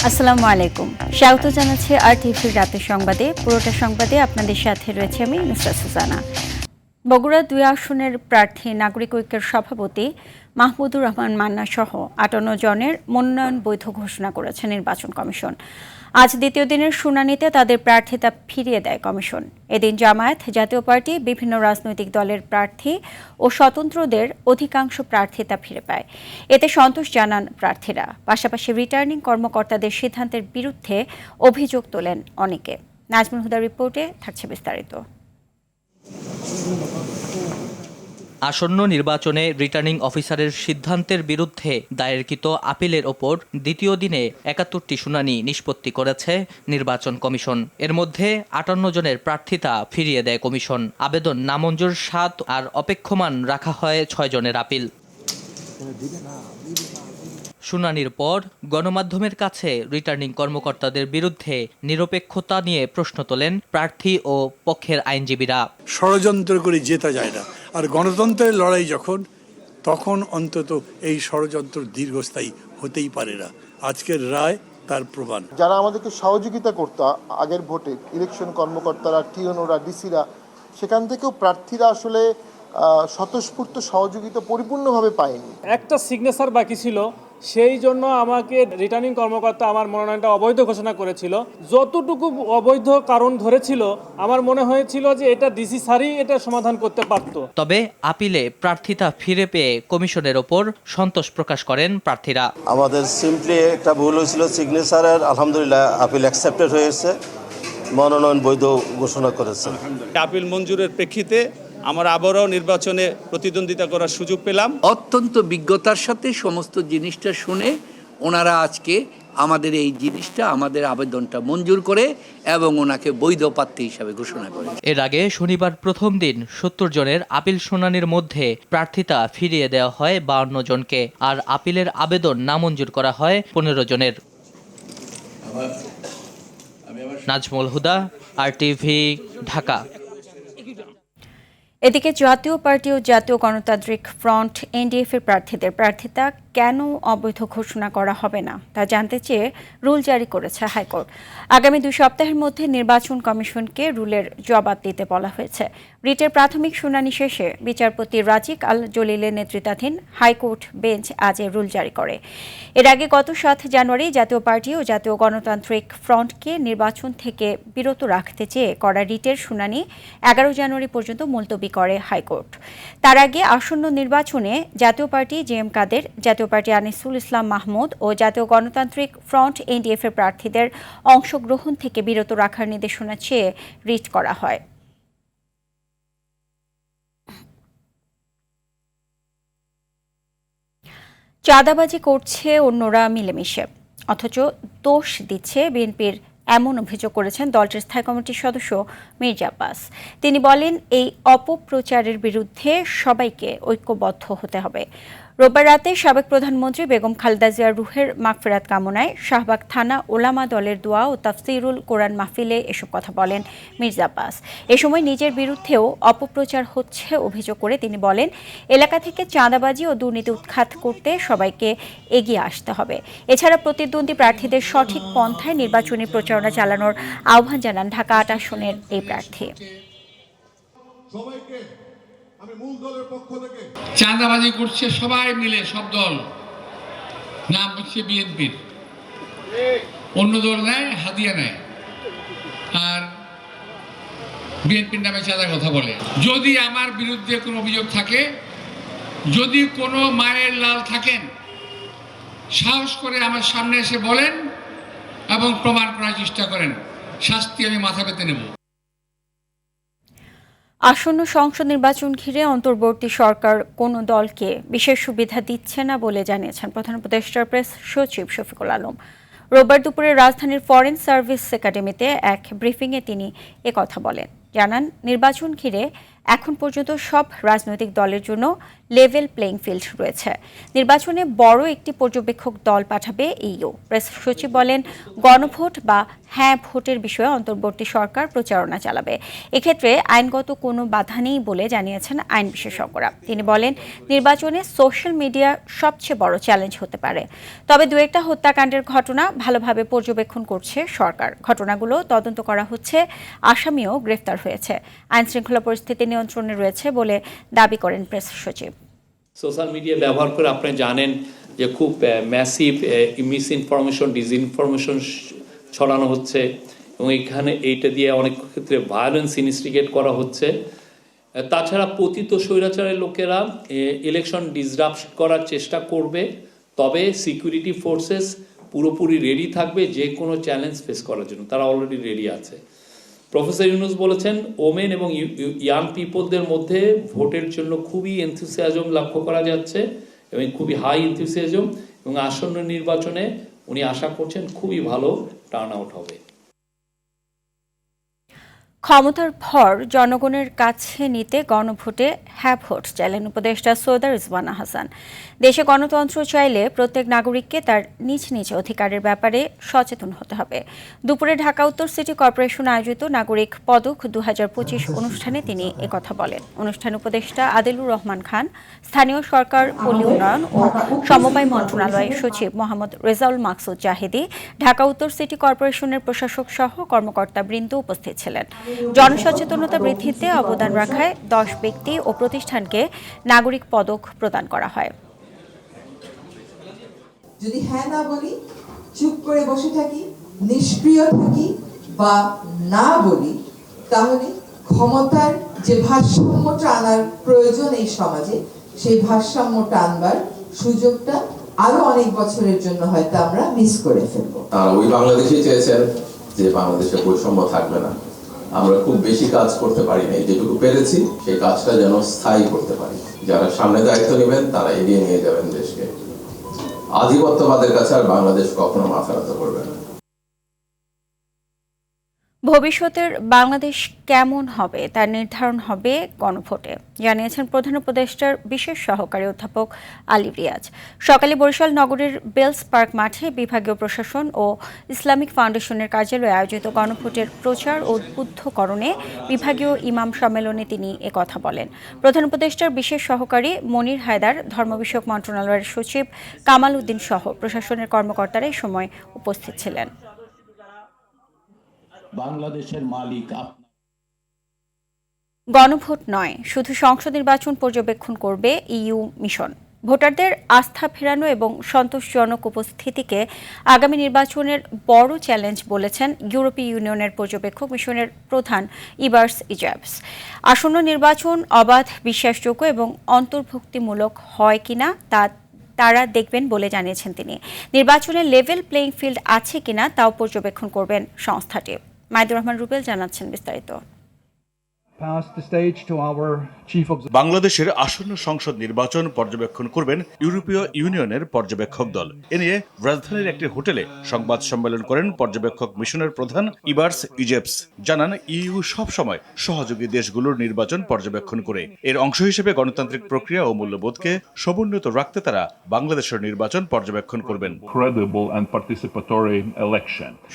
আসসালামু আলাইকুম, স্বাগত জানাচ্ছি আরটিভির রাতের সংবাদে। পুরোটা সংবাদে আপনাদের সাথে রয়েছে আমি নুসরাত সুজানা। বগুড়া ২ আসনের প্রার্থী নাগরিক ঐক্যের সভাপতি মাহমুদুর রহমান মান্না সহ ৫৮ জনের মনোনয়ন বৈধ ঘোষণা করেছে নির্বাচন কমিশন। আজ দ্বিতীয় দিনের শুনানিতে তাদের প্রার্থিতা ফিরিয়ে দেয় কমিশন। এদিন জামায়াত, জাতীয় পার্টি, বিভিন্ন রাজনৈতিক দলের প্রার্থী ও স্বতন্ত্রদের অধিকাংশ প্রার্থিতা ফিরে পায়। এতে সন্তোষ জানান প্রার্থীরা। পাশাপাশি রিটার্নিং কর্মকর্তাদের সিদ্ধান্তের বিরুদ্ধে অভিযোগ তোলেন অনেকে। নাজমুল হুদার রিপোর্টে থাকছে বিস্তারিত। আসন্ন নির্বাচনে রিটার্নিং অফিসারের সিদ্ধান্তের বিরুদ্ধে দায়েরকৃত আপিলের ওপর দ্বিতীয় দিনে ৭১টি শুনানি নিষ্পত্তি করেছে নির্বাচন কমিশন। এর মধ্যে ৫৮ জনের প্রার্থিতা ফিরিয়ে দেয় কমিশন। আবেদন নামঞ্জুর ৭ আর অপেক্ষমান রাখা হয় ৬ জনের আপিল। শুনানির পর গণমাধ্যমের কাছে রিটার্নিং কর্মকর্তাদের বিরুদ্ধে নিরপেক্ষতা নিয়ে প্রশ্ন তোলেন প্রার্থী ও পক্ষের আইনজীবীরা। ষড়যন্ত্র করে জেতা যায় না, আর গণতন্ত্রের লড়াই তখন অন্তত এই ষড়যন্ত্র দীর্ঘস্থায়ী হতেই পারে না। আজকের রায় তার প্রমাণ। যারা আমাদেরকে সহযোগিতা করতো আগের ভোটে, ইলেকশন কর্মকর্তারা, টিএনওরা, ডিসিরা, সেখান থেকেও প্রার্থীরা আসলে স্বতঃস্ফূর্ত সহযোগিতা পরিপূর্ণভাবে পায়নি। একটা সিগনেচার বাকি ছিল, সেই জন্য আমাকে রিটার্নিং কর্মকর্তা আমার মনোনয়নটা অবৈধ ঘোষণা করেছিল। যতটুকু অবৈধ কারণ ধরেছিল, আমার মনে হয়েছিল যে এটা ডিসি স্যারই এটা সমাধান করতে পারত। তবে আপিলে প্রার্থিতা ফিরে পেয়ে কমিশনের ওপর সন্তোষ প্রকাশ করেন প্রার্থীরা। আমাদের সিম্পলি একটা ভুল হয়েছিল সিগনেচারের, আলহামদুলিল্লাহ আপিল অ্যাকসেপ্টেড হয়েছে, মনোনয়ন বৈধ ঘোষণা করেছে। আপিল মঞ্জুরের প্রেক্ষিতে আমরা আবারও নির্বাচনে প্রতিদ্বন্দ্বিতা করার সুযোগ পেলাম। অত্যন্ত বিজ্ঞতার সাথে সমস্ত জিনিসটা শুনে ওনারা আজকে আমাদের এই জিনিসটা, আমাদের আবেদনটা মঞ্জুর করে এবং ওনাকে বৈধ প্রার্থী হিসাবে ঘোষণা করে। এর আগে শনিবার প্রথম দিন ৭০ জনের আপিল শুনানির মধ্যে প্রার্থিতা ফিরিয়ে দেওয়া হয় ৫২ জনকে, আর আপিলের আবেদন নামঞ্জুর করা হয় ১৫ জনের। নাজমুল হুদা, আরটিভি, ঢাকা। এদিকে জাতীয় পার্টি ও জাতীয় গণতান্ত্রিক ফ্রন্ট এনডিএফ এর প্রার্থীদের প্রার্থিতা কেন অবৈধ ঘোষণা করা হবে না তা জানতে চেয়ে রুল জারি করেছে হাইকোর্ট। আগামী ২ সপ্তাহের মধ্যে নির্বাচন কমিশনকে রুলের জবাব দিতে বলা হয়েছে। রিটের প্রাথমিক শুনানি শেষে বিচারপতি রাজিক আল জলিলের নেতৃত্বাধীন হাইকোর্ট বেঞ্চ আজ রুল জারি করে। এর আগে গত ৭ জানুয়ারি জাতীয় পার্টি ও জাতীয় গণতান্ত্রিক ফ্রন্টকে নির্বাচন থেকে বিরত রাখতে চেয়ে করা রিটের শুনানি ১১ জানুয়ারি পর্যন্ত মুলতবি করে হাইকোর্ট। তার আগে আসন্ন নির্বাচনে জাতীয় পার্টি জেএম কাদের, জাতীয় পার্টি আনিসুল ইসলাম মাহমুদ ও জাতীয় গণতান্ত্রিক ফ্রন্ট এনডিএফ এর প্রার্থীদের অংশগ্রহণ থেকে বিরত রাখার নির্দেশনা চেয়ে রিট করা হয়। চাঁদাবাজি করছে অন্যরা মিলেমিশে, অথচ দোষ দিচ্ছে বিএনপির, এমন অভিযোগ করেছেন দলটির স্থায়ী কমিটির সদস্য মির্জা আব্বাস। তিনি বলেন, এই অপপ্রচারের বিরুদ্ধে সবাইকে ঐক্যবদ্ধ হতে হবে। রোববার রাতে সাবেক প্রধানমন্ত্রী বেগম খালেদা জিয়ার রুহের মাগফিরাত কামনায় শাহবাগ থানা ওলামা দলের দোয়া ও তাফসিরুল কোরআন মাহফিলে এসব কথা বলেন মির্জা আব্বাস। এ সময় নিজের বিরুদ্ধেও অপপ্রচার হচ্ছে অভিযোগ করে তিনি বলেন, এলাকা থেকে চাঁদাবাজি ও দুর্নীতি উৎখাত করতে সবাইকে এগিয়ে আসতে হবে। এছাড়া প্রতিদ্বন্দ্বী প্রার্থীদের সঠিক পন্থায় নির্বাচনী প্রচারণা চালানোর আহ্বান জানান ঢাকা ৮ আসনের এই প্রার্থী। চাঁদাবাজি করছে সবাই মিলে, সব দল, নাম হচ্ছে বিএনপির। অন্য দল নেয়, হাদিয়া নেয়, আর বিএনপির নামে চাঁদা কথা বলে। যদি আমার বিরুদ্ধে কোনো অভিযোগ থাকে, যদি কোনো মায়ের লাল থাকেন, সাহস করে আমার সামনে এসে বলেন এবং প্রমাণ করার চেষ্টা করেন, শাস্তি আমি মাথা পেতে নেব। আসন্ন সংসদ নির্বাচন ঘিরে অন্তর্বর্তী সরকার কোনো দলকে বিশেষ সুবিধা দিচ্ছে না বলে জানিয়েছেন প্রধান উপদেষ্টার প্রেস সচিব শফিকুল আলম। রোববার দুপুরে রাজধানীর ফরেন সার্ভিস একাডেমিতে এক ব্রিফিংয়ে তিনি একথা বলেন। জানান, নির্বাচন ঘিরে এখন পর্যন্ত সব রাজনৈতিক দলের জন্য লেভেল প্লেইং ফিল্ড রয়েছে। নির্বাচনে বড় একটি পর্যবেক্ষক দল পাঠাবে ইইউ। প্রেস সচিব বলেন, গণভোট বা হ্যাঁ ভোটের বিষয়ে অন্তর্বর্তী সরকার প্রচারণা চালাবে। এক্ষেত্রে আইনগত কোনো বাধা নেই বলে জানিয়েছেন আইন বিশেষজ্ঞরা। তিনি বলেন, নির্বাচনে সোশ্যাল মিডিয়া সবচেয়ে বড় চ্যালেঞ্জ হতে পারে। তবে দু একটা হত্যাকাণ্ডের ঘটনা ভালোভাবে পর্যবেক্ষণ করছে সরকার। ঘটনাগুলো তদন্ত করা হচ্ছে, আসামিও গ্রেফতার হয়েছে। আইন শৃঙ্খলা পরিস্থিতি নিয়ন্ত্রণে রয়েছে বলে দাবি করেন প্রেস সচিব। সোশ্যাল মিডিয়া ব্যবহার করে আপনি জানেন যে খুব ম্যাসিভ মিসইনফরমেশন, ডিসইনফরমেশন ছড়ানো হচ্ছে এবং এখানে এইটা দিয়ে অনেক ক্ষেত্রে ভায়োলেন্স ইনস্টিগেট করা হচ্ছে। তাছাড়া পতিত স্বৈরাচারের লোকেরা ইলেকশন ডিসরাপ্ট করার চেষ্টা করবে, তবে সিকিউরিটি ফোর্সেস পুরোপুরি রেডি থাকবে যে কোনো চ্যালেঞ্জ ফেস করার জন্য। তারা অলরেডি রেডি আছে। প্রফেসর ইউনুস বলেছেন, ওমেন এবং ইয়াং পিপলদের মধ্যে ভোটের জন্য খুবই এনথুসিয়াজম লক্ষ্য করা যাচ্ছে এবং খুবই হাই এনথুসিয়াজম, এবং আসন্ন নির্বাচনে উনি আশা করছেন খুবই ভালো টার্ন আউট হবে। ক্ষমতার ভর জনগণের কাছে নিতে গণভোটে হ্যাঁ ভোট চাইলেন উপদেষ্টা সৈয়দা রিজওয়ানা হাসান। দেশে গণতন্ত্র চাইলে প্রত্যেক নাগরিককে তার নিজ নিজ অধিকারের ব্যাপারে সচেতন হতে হবে। দুপুরে ঢাকা উত্তর সিটি কর্পোরেশন আয়োজিত নাগরিক পদক 2025 অনুষ্ঠানে তিনি একথা বলেন। অনুষ্ঠানে উপদেষ্টা আদিলুর রহমান খান, স্থানীয় সরকার, পল্লী উন্নয়ন ও সমবায় মন্ত্রণালয়ের সচিব মোহাম্মদ রেজাউল মাকসুদ জাহিদি, ঢাকা উত্তর সিটি কর্পোরেশনের প্রশাসক সহ কর্মকর্তাবৃন্দ উপস্থিত ছিলেন। জনসচেতনতা বৃদ্ধিতে অবদান রাখায় 10 ব্যক্তি ও প্রতিষ্ঠানকে নাগরিক পদক প্রদান করা হয়। যদি হ্যাঁ না বলি, চুপ করে বসে থাকি, নিষ্ক্রিয় থাকি বা না বলি, তাহলে ক্ষমতার যে ভারসাম্যটা আনার প্রয়োজন এই সমাজে, সেই ভারসাম্যটা আনবার সুযোগটা আরো অনেক বছরের জন্য হয়তো আমরা মিস করে ফেলবো। ওই বাংলাদেশে চেয়েছেন যে বাংলাদেশে বৈষম্য থাকবে না। আমরা খুব বেশি কাজ করতে পারি না, যেটুকু পেরেছি সেই কাজটা যেন স্থায়ী করতে পারি। যারা সামনে দায়িত্ব নেবেন তারা এগিয়ে নিয়ে যাবেন দেশকে। আধিপত্যবাদের কাছে আর বাংলাদেশ কখনো মাথা নত করবে না। ভবিষ্যতের বাংলাদেশ কেমন হবে তার নির্ধারণ হবে গণভোটে, জানিয়েছেন প্রধান উপদেষ্টার বিশেষ সহকারী অধ্যাপক আলী রিয়াজ। সকালে বরিশাল নগরের বেলস পার্ক মাঠে বিভাগীয় প্রশাসন ও ইসলামিক ফাউন্ডেশনের কার্যালয়ে আয়োজিত গণভোটের প্রচার ও উদ্বুদ্ধকরণে বিভাগীয় ইমাম সম্মেলনে তিনি একথা বলেন। প্রধান উপদেষ্টার বিশেষ সহকারী মনির হায়দার, ধর্ম বিষয়ক মন্ত্রণালয়ের সচিব কামাল উদ্দিন সহ প্রশাসনের কর্মকর্তারা এই সময় উপস্থিত ছিলেন। বাংলাদেশের মালিক গণভোট নয়, শুধু সংসদ নির্বাচন পর্যবেক্ষণ করবে ইইউ মিশন। ভোটারদের আস্থা ফেরানো এবং সন্তোষজনক উপস্থিতিকে আগামী নির্বাচনের বড় চ্যালেঞ্জ বলেছেন ইউরোপীয় ইউনিয়নের পর্যবেক্ষক মিশনের প্রধান ইবার্স ইজাবস। আসন্ন নির্বাচন অবাধ, বিশ্বাসযোগ্য এবং অন্তর্ভুক্তিমূলক হয় কিনা তা তারা দেখবেন বলে জানিয়েছেন তিনি। নির্বাচনের লেভেল প্লেইং ফিল্ড আছে কিনা তাও পর্যবেক্ষণ করবেন সংস্থাটি। মাইদুর রহমান রুবেল জানাচ্ছেন বিস্তারিত। বাংলাদেশের আসন্ন সংসদ নির্বাচন পর্যবেক্ষণ করবেন ইউরোপীয় ইউনিয়নের পর্যবেক্ষক দল। এ নিয়ে রাজধানীর একটি হোটেলে সংবাদ সম্মেলন করেন পর্যবেক্ষক মিশনের প্রধান ইবার্স ইজেবস। জানান, ইইউ সব সময় সহযোগী দেশগুলোর নির্বাচন পর্যবেক্ষণ করে। এর অংশ হিসেবে গণতান্ত্রিক প্রক্রিয়া ও মূল্যবোধকে সমুন্নত রাখতে তারা বাংলাদেশের নির্বাচন পর্যবেক্ষণ করবেন।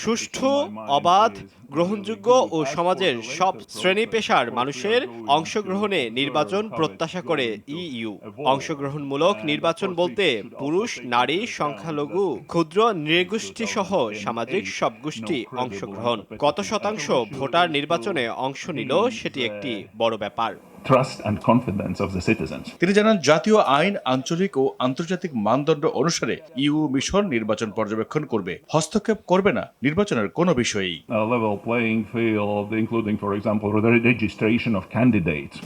সুষ্ঠু, অবাধ, গ্রহণযোগ্য ও সমাজের সব শ্রেণী পেশার মানুষের অংশগ্রহণে নির্বাচন প্রত্যাশা করে ইইউ। অংশগ্রহণমূলক নির্বাচন বলতে পুরুষ, নারী, সংখ্যালঘু, ক্ষুদ্র নৃগোষ্ঠী সহ সামাজিক সব গোষ্ঠী অংশগ্রহণ। কত শতাংশ ভোটার নির্বাচনে অংশ নিল সেটি একটি বড় ব্যাপার। তিনি জানান, জাতীয় আইন, আঞ্চলিক ও আন্তর্জাতিক মানদণ্ড অনুসারে ইইউ মিশন নির্বাচন পর্যবেক্ষণ করবে, হস্তক্ষেপ করবে না নির্বাচনের কোনো বিষয়েই।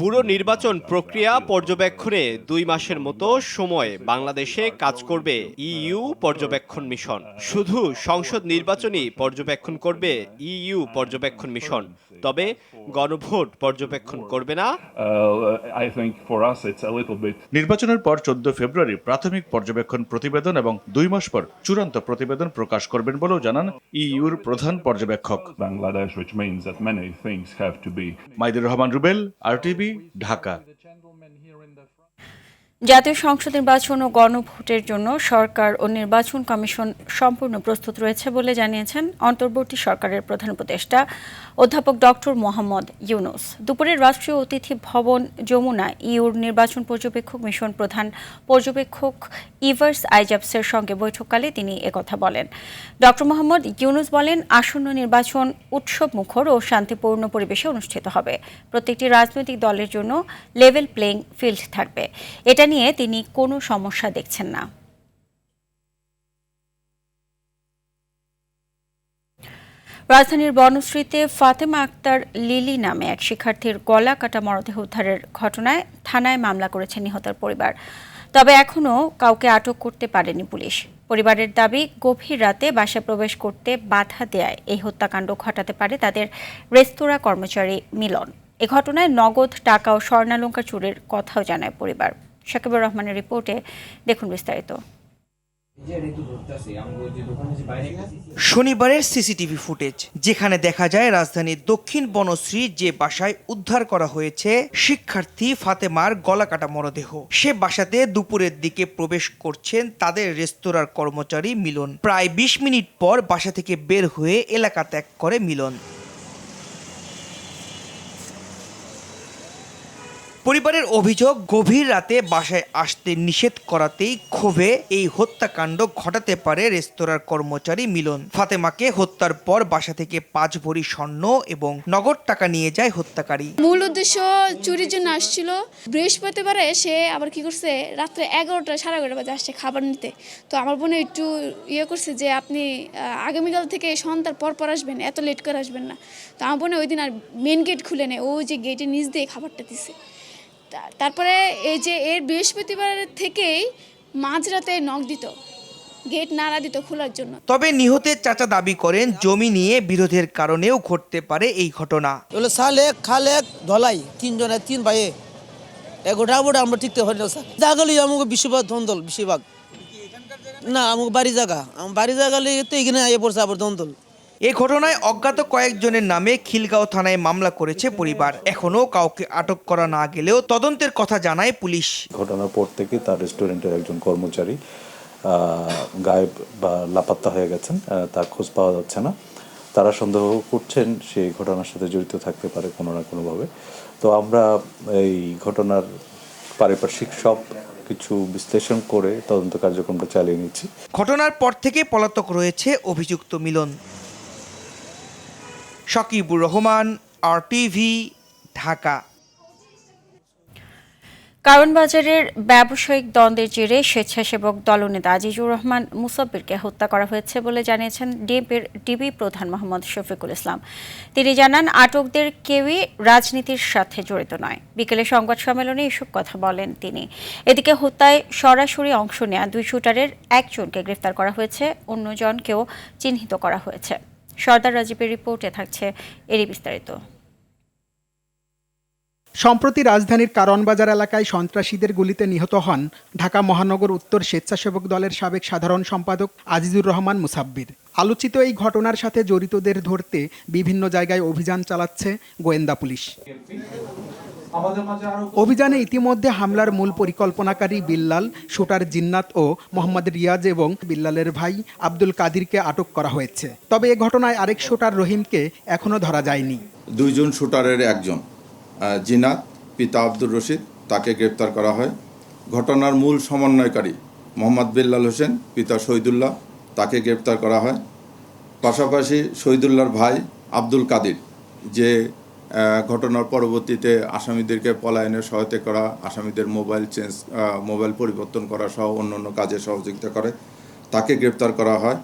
পুরো নির্বাচন প্রক্রিয়া পর্যবেক্ষণে 2 মাসের মতো সময় বাংলাদেশে কাজ করবে ইইউ পর্যবেক্ষণ মিশন। শুধু সংসদ নির্বাচনই পর্যবেক্ষণ করবে ইইউ পর্যবেক্ষণ মিশন, তবে গণভোট পর্যবেক্ষণ করবে না। নির্বাচনের পর 14 ফেব্রুয়ারি প্রাথমিক পর্যবেক্ষণ প্রতিবেদন এবং 2 মাস পর চূড়ান্ত প্রতিবেদন প্রকাশ করবেন বলেও জানান ইইউর প্রধান পর্যবেক্ষক। মাইদুর রহমান রুবেল, আরটিভি, ঢাকা। জাতীয় সংসদ নির্বাচন ও গণভোটের জন্য সরকার ও নির্বাচন কমিশন সম্পূর্ণ প্রস্তুত রয়েছে বলে জানিয়েছেন অন্তর্বর্তী সরকারের প্রধান উপদেষ্টা অধ্যাপক ডক্টর মোহাম্মদ ইউনূস। দুপুরে রাষ্ট্রীয় অতিথি ভবন যমুনা ইউর নির্বাচন পর্যবেক্ষক মিশন প্রধান পর্যবেক্ষক ইভার্স আইজাবসের সঙ্গে বৈঠককালে তিনি একথা বলেন। ডক্টর মোহাম্মদ ইউনূস বলেন, আসন্ন নির্বাচন উৎসব মুখর ও শান্তিপূর্ণ পরিবেশে অনুষ্ঠিত হবে। প্রত্যেকটি রাজনৈতিক দলের জন্য লেভেল প্লেইং ফিল্ড থাকবে। এটা নিয়ে তিনি কোনো সমস্যা দেখছেন না। রাজধানীর বনশ্রীতে ফাতেমা আক্তার লিলি নামে এক শিক্ষার্থীর গলা কাটা মরদেহ উদ্ধারের ঘটনায় থানায় মামলা করেছে নিহতের পরিবার। তবে এখনও কাউকে আটক করতে পারেনি পুলিশ। পরিবারের দাবি, গভীর রাতে বাসায় প্রবেশ করতে বাধা দেয় এই হত্যাকাণ্ড ঘটাতে পারে তাদের রেস্তোরাঁ কর্মচারী মিলন। এ ঘটনায় নগদ টাকা ও স্বর্ণালংকার চুরির কথাও জানায় পরিবার। শাকিবুর রহমানের রিপোর্টে দেখুন বিস্তারিত। শনিবারের সিসিটিভি ফুটেজ, যেখানে দেখা যায় রাজধানীর দক্ষিণ বনশ্রী যে বাসায় উদ্ধার করা হয়েছে শিক্ষার্থী ফাতেমার গলাকাটা মরদেহ, সে বাসাতে দুপুরের দিকে প্রবেশ করছেন তাদের রেস্তোরাঁর কর্মচারী মিলন। প্রায় ২০ মিনিট পর বাসা থেকে বের হয়ে এলাকা ত্যাগ করে মিলন। পরিবারের অভিযোগ, গভীর রাতে বাসায় আসতে নিষেধ করাতেই ক্ষোভে এই হত্যাকাণ্ড ঘটাতে পারে রেস্তোরাঁর কর্মচারী মিলন। ফাতেমাকে হত্যার পর বাসা থেকে ৫ ভরি স্বর্ণ এবং নগদ টাকা নিয়ে যায় হত্যাকারী। মূল উদ্দেশ্য চুরির জন্য আসছিল। বৃহস্পতিবারে সে আবার কি করছে, রাত্রে ১১টা ১১:৩০ বাজে আসছে খাবার নিতে। তো আমার বোনে একটু করছে যে আপনি আগামীকাল থেকে সন্ধ্যার পর আসবেন, এত লেট করে আসবেন না। তো আমার বোনে ওই দিন আর মেন গেট খুলে নেয়, ও যে গেটের নিচ দিয়ে খাবারটা দিছে। তারপরে এই যে এর বৃহস্পতিবার থেকেই মাঝরাতে নক দিত, গেট নাড়া দিত খোলার জন্য। তবে নিহতের চাচা দাবি করেন, জমি নিয়ে বিরোধের কারণেও ঘটতে পারে এই ঘটনা। সালেক খালেক ধলাই তিনজনে ৩ ভাইয়ে এগোটা আমরা ঠিকতে হয় না স্যার। জাগালি আমাকে বেশিরভাগ ধন্দল, বেশিরভাগ না আমাকে বাড়ি জায়গা, আমার বাড়ি জায়গা তো এখানে আইয়ে পড়ছে আবার ধন্দল। এ ঘটনায় অজ্ঞাত কয়েকজনের নামে খিলগাঁও থানায় মামলা করেছে পরিবার। এখনও কাউকে আটক করা না গেলেও তদন্তের কথা জানায় পুলিশ। ঘটনার পর থেকে তার রেস্টুরেন্টের একজন কর্মচারী গায়েব বা লাপাত্তা হয়ে গেছেন, তার খোঁজ পাওয়া যাচ্ছে না। তারা সন্দেহ করছেন সেই ঘটনার সাথে জড়িত থাকতে পারে কোনো না কোনোভাবে। তো আমরা এই ঘটনার পারিপার্শ্বিক সব কিছু বিশ্লেষণ করে তদন্ত কার্যক্রমটা চালিয়ে নিচ্ছি। ঘটনার পর থেকে পলাতক রয়েছে অভিযুক্ত মিলন। শাকিবুর রহমান, RTV, ঢাকা। কারণ বাজারের ব্যবসায়িক দ্বন্দ্বের জেরে স্বেচ্ছাসেবক দলনেতা আজিজুর রহমান মুসাব্বিরকে হত্যা করা হয়েছে বলে জানিয়েছেন ডিএমপির ডিবি প্রধান মোহাম্মদ শফিকুল ইসলাম। তিনি জানান, আটকদের কেউই রাজনীতির সাথে জড়িত নয়। বিকেলে সংবাদ সম্মেলনে এসব কথা বলেন তিনি। এদিকে হত্যায় সরাসরি অংশ নেওয়া 2 শুটারের একজনকে গ্রেফতার করা হয়েছে, অন্যজনকেও চিহ্নিত করা হয়েছে। সর্দার রাজীবের রিপোর্টে থাকছে এরই বিস্তারিত। সম্প্রতি রাজধানীর কারণ বাজার এলাকায় সন্ত্রাসীদের গুলিতে নিহত হন ঢাকা মহানগর উত্তর স্বেচ্ছাসেবক দলের সাবেক সাধারণ সম্পাদক আজিজুর রহমান মুসাব্বির। আলোচিত এই ঘটনার সাথে জড়িতদের ধরতে বিভিন্ন জায়গায় অভিযান চালাচ্ছে গোয়েন্দা পুলিশ। অভিযানে ইতিমধ্যে হামলার মূল পরিকল্পনাকারী বিল্লাল, শুটার জিন্নাত ও মোহাম্মদ রিয়াজ এবং বিল্লালের ভাই আব্দুল কাদিরকে আটক করা হয়েছে। তবে এ ঘটনায় আরেক শুটার রহিমকে এখনও ধরা যায়নি। 2 জন শুটারের একজন জিনাত পিতা আব্দুর রশিদ, তাকে গ্রেপ্তার করা হয়। ঘটনার মূল সমন্বয়কারী মোহাম্মদ বিল্লাল হোসেন পিতা শহীদুল্লাহ, তাকে গ্রেপ্তার করা হয়। পাশাপাশি শহীদুল্লাহর ভাই আব্দুল কাদির, যে ঘটনার পরবর্তীতে আসামিদেরকে পলায়নে সহায়তা করা, আসামিদের মোবাইল পরিবর্তন করা সহ অন্যান্য কাজে সহযোগিতা করে, তাকে গ্রেপ্তার করা হয়।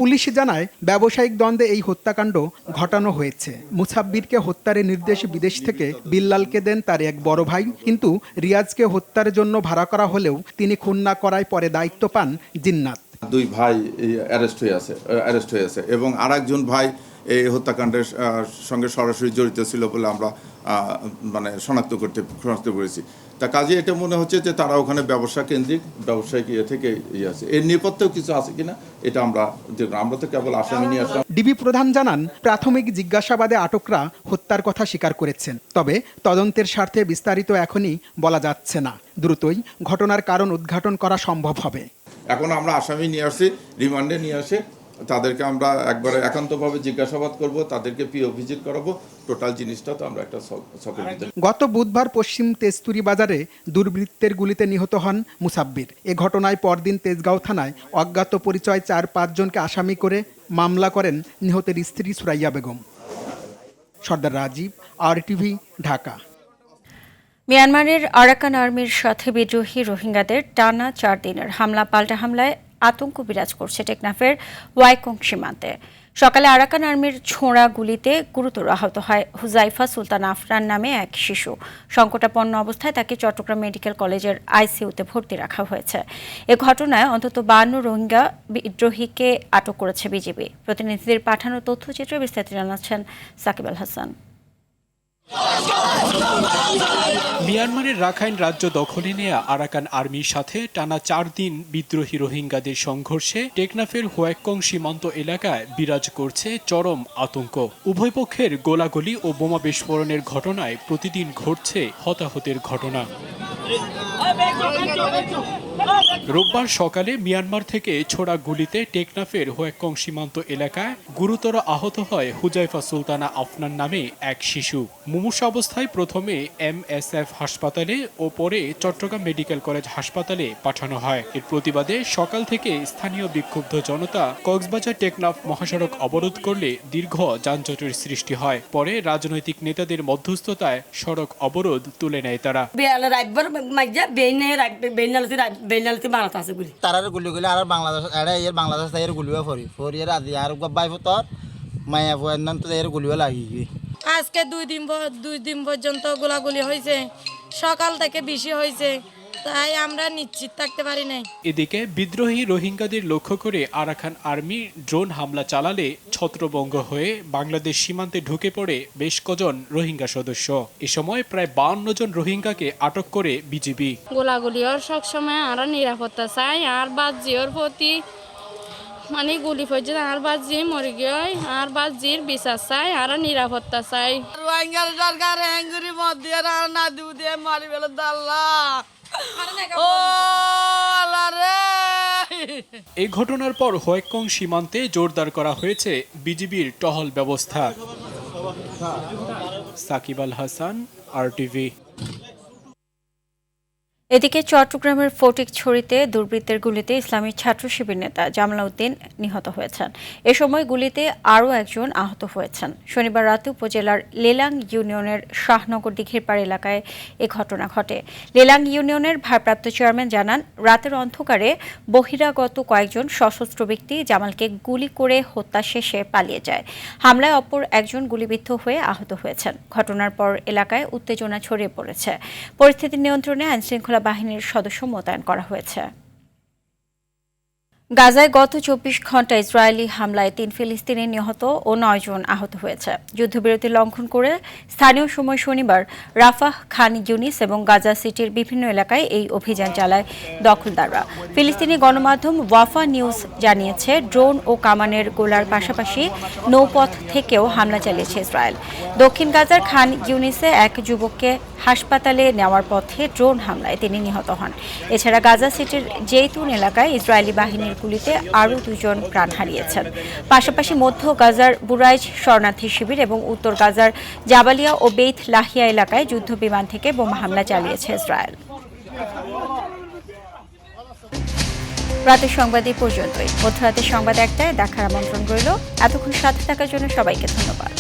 পুলিশ জানায়, ব্যবসায়িক দ্বন্দ্বে এই হত্যাকাণ্ড ঘটানো হয়েছে। মুসাব্বিরকে হত্যার নির্দেশ বিদেশ থেকে বিল্লালকে দেন তার এক বড় ভাই, কিন্তু রিয়াজকে হত্যার জন্য ভাড়া করা হলেও তিনি খুন না করায় পরে দায়িত্ব পান জিন্নাত। 2 ভাই অ্যারেস্ট হয়ে আছে এবং আরেকজন ভাই এই হত্যাকাণ্ডের সঙ্গে সরাসরি জড়িত ছিল বলে আমরা শনাক্ত করেছি। তা কাজে এটা মনে হচ্ছে যে তারা ওখানে ব্যবসা কেন্দ্রিক ব্যবসায়িক ইয়ে থেকে ইয়ে আছে, এর নেপথ্যেও কিছু আছে কিনা এটা আমরা তো কেবল আসামি নিয়ে আসলাম। ডিবি প্রধান জানান, প্রাথমিক জিজ্ঞাসাবাদে আটকরা হত্যার কথা স্বীকার করেছেন, তবে তদন্তের স্বার্থে বিস্তারিত এখনই বলা যাচ্ছে না। দ্রুতই ঘটনার কারণ উদ্ঘাটন করা সম্ভব হবে। এখন আমরা আসামি নিয়ে আসছি, রিমান্ডে নিয়ে আসে তাদেরকে আমরা একবারে একান্তভাবে জিজ্ঞাসাবাদ করব, তাদেরকে পিও ভিজিট করাবো, টোটাল জিনিসটা তো আমরা একটা ছকের ভিতরে। গত বুধবার পশ্চিম তেজতুরি বাজারে দুর্বৃত্তের গুলিতে নিহত হন মুসাব্বির। এ ঘটনায় পরদিন তেজগাঁও থানায় অজ্ঞাত পরিচয় 4-5 জনকে আসামি করে মামলা করেন নিহতের স্ত্রী সুরাইয়া বেগম। সর্দার রাজীব, RTV, ঢাকা। মিয়ানমারের আরাকান আর্মির সাথে বিদ্রোহী রোহিঙ্গাদের টানা 4 দিনের হামলা পাল্টা হামলায় আতঙ্ক বিরাজ করছে টেকনাফের ওয়াইকং সীমান্তে। সকালে আরাকান আর্মির ছোড়া গুলিতে গুরুতর আহত হয় হুজাইফা সুলতান আফরান নামে এক শিশু। সংকটাপন্ন অবস্থায় তাকে চট্টগ্রাম মেডিকেল কলেজের ICUতে ভর্তি রাখা হয়েছে। এ ঘটনায় অন্তত 52 রোহিঙ্গা বিদ্রোহীকে আটক করেছে বিজিবি। প্রতিনিধিদের পাঠানো তথ্যচিত্রে বিস্তারিত জানাচ্ছেন সাকিব আল হাসান। মিয়ানমারের রাখাইন রাজ্য দখলে নেয়া আরাকান আর্মির সাথে টানা 4 দিন বিদ্রোহী রোহিঙ্গাদের সংঘর্ষে টেকনাফের হোয়াইকং সীমান্ত এলাকায় বিরাজ করছে চরম আতঙ্ক। উভয় পক্ষের গোলাগুলি ও বোমা বিস্ফোরণের ঘটনায় প্রতিদিন ঘটছে হতাহতের ঘটনা। রোববার সকালে মিয়ানমার থেকে ছোড়া গুলিতে টেকনাফের হোয়াইকং সীমান্ত এলাকায় গুরুতর আহত হয় হুজাইফা সুলতানা আফনান নামে এক শিশু। মুমূর্ষু অবস্থায় প্রথমে MSF হাসপাতালে ও পরে চট্টগ্রাম মেডিকেল কলেজ হাসপাতালে পাঠানো হয়। এর প্রতিবাদে সকাল থেকে স্থানীয় বিক্ষুব্ধ জনতা কক্সবাজার টেকনাফ মহাসড়ক অবরোধ করলে দীর্ঘ যানজটের সৃষ্টি হয়। পরে রাজনৈতিক নেতাদের মধ্যস্থতায় সড়ক অবরোধ তুলে নেয় তারা। তারার গুলি আর বাংলাদেশ এর গুলিও ফরি রাজি আর গাবাই ফতর মায়া ফয়নান তো এর গুলিও লাগি। আজকে 2 দিন পর্যন্ত গোলাগুলি হয়েছে, সকাল থেকে বেশি হয়েছে, তাই আমরা নিশ্চিত থাকতে পারি নাই। এদিকে বিদ্রোহী রোহিঙ্গাদের লক্ষ্য করে আরাকান আর্মি ড্রোন হামলা চালালে ছত্রভঙ্গ হয়ে বাংলাদেশ সীমান্তে ঢুকে পড়ে বেশ কজন রোহিঙ্গা সদস্য। এ সময় প্রায় 52 জন রোহিঙ্গাকে আটক করে বিজিবি। গোলাগুলি ওর সবসময় আর নিরাপত্তা চাই, আর বাজিওর প্রতি মানে গুলি ফেজে আর বাজি মরে গিয়ে আর বাজির বিচার চাই, আর নিরাপত্তা চাই। রোহিঙ্গার সরকার হ্যাঙ্গুরি মত দিয়ে না দিউ দিয়ে মারি বেলে দাল্লা। এই ঘটনার পর হোয়াইকং সীমান্তে জোরদার করা হয়েছে বিজিবির টহল ব্যবস্থা। সাকিব আল হাসান, RTV। এদিকে চট্টগ্রামের ফটিকছড়িতে দুর্বৃত্তের গুলিতে ইসলামী ছাত্র শিবির নেতা জামাল উদ্দিন নিহত হয়েছেন। এ সময় গুলিতে আরও একজন আহত হয়েছেন। শনিবার রাতে উপজেলার লেলাং ইউনিয়নের শাহনগর দিঘিরপাড় এলাকায় এ ঘটনা ঘটে। লেলাং ইউনিয়নের ভারপ্রাপ্ত চেয়ারম্যান জানান, রাতের অন্ধকারে বহিরাগত কয়েকজন সশস্ত্র ব্যক্তি জামালকে গুলি করে হত্যা শেষে পালিয়ে যায়। হামলায় অপর একজন গুলিবিদ্ধ হয়ে আহত হয়েছেন। ঘটনার পর এলাকায় উত্তেজনা ছড়িয়ে পড়েছে। পরিস্থিতি নিয়ন্ত্রণে আইনশৃঙ্খলা বাহিনীর সদস্য মোতায়েন করা হয়েছে। গাজায় গত 24 ঘন্টা ইসরায়েলি হামলায় 3 ফিলিস্তিনি নিহত ও 9 জন আহত হয়েছে। যুদ্ধবিরতি লঙ্ঘন করে স্থানীয় সময় শনিবার রাফাহ, খান ইউনিস এবং গাজা সিটির বিভিন্ন এলাকায় এই অভিযান চালায় দখলদাররা। ফিলিস্তিনি গণমাধ্যম ওয়াফা নিউজ জানিয়েছে, ড্রোন ও কামানের গোলার পাশাপাশি নৌপথ থেকেও হামলা চালিয়েছে ইসরায়েল। দক্ষিণ গাজার খান ইউনিসে এক যুবককে হাসপাতালে নেওয়ার পথে ড্রোন হামলায় তিনি নিহত হন। এছাড়া গাজা সিটির জেইতুন এলাকায় ইসরায়েলি বাহিনীর গুলিতে আরও 2 জন প্রাণ হারিয়েছেন। পাশাপাশি মধ্য গাজার বুরাইজ শরণার্থী শিবির এবং উত্তর গাজার জাবালিয়া ও বেইত লাহিয়া এলাকায় যুদ্ধ বিমান থেকে বোমা হামলা চালিয়েছে ইসরায়েল। রাতের সংবাদ এই পর্যন্তই। মধ্যরাতের সংবাদ 1টায় দেখার আমন্ত্রণ রইল। এতক্ষণ সাথে থাকার জন্য সবাইকে ধন্যবাদ।